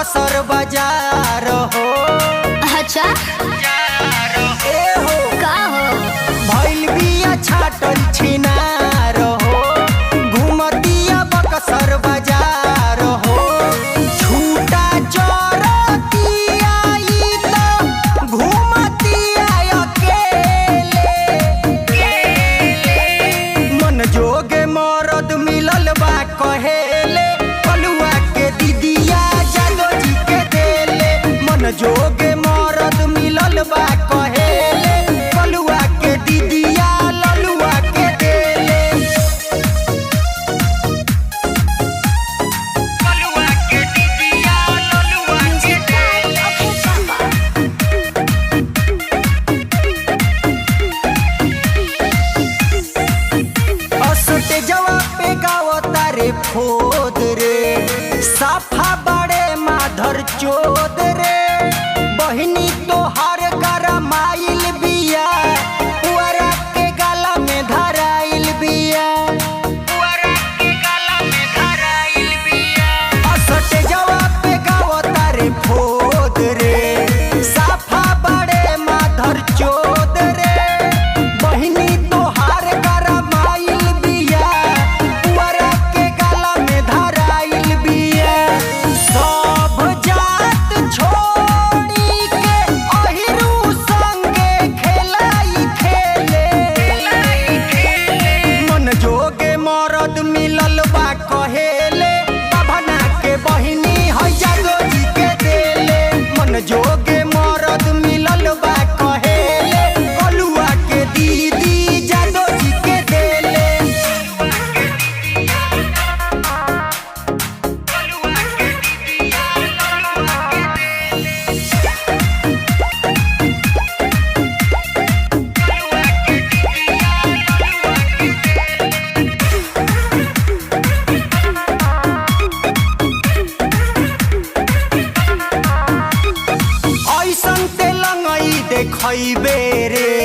बक्सर बाजार हो। अच्छा ए हो का हो भइल बिया छाटल छिनार हो। घुमतिया बक्सर बाजार हो। छूटा चरतिया ई त घुमतिया अकेले। मन जोगे मरद मिलल बा कहेले। कलुआ के दीदिया जादो जी के देले। मन जोगे मरद मिलल बा कहेले। कलुआ के दीदिया ललुआ के देले। कलुआ के दीदिया ललुआ के देले। असटे जवा पे गावता रे फोद रे। साफा बड़े माधर चोद रे। बहिनी तोहार गरमाइल बिया। पुअरा के गाला में धराइल बिया। पुअरा के गाला में धराइल बिया। असटे जवा पे गावता रे फोद रे। साफा बड़े माधर चोद रे। बहिनी तोहार गरमाइल बिया। पुअरा के गाला में धराइल बिया। सब जात छोड़ी के अहिरू संगे खेलाई खेले। मन जोगे मरद मिलल बा कहेले। बभना के बहिनी है जादो जी के देले। मन जोगे मरद मिलल बा कहेले। कलुआ के दीदी जादो जी के देले। ऐसन तेलंगई देखैबे रे।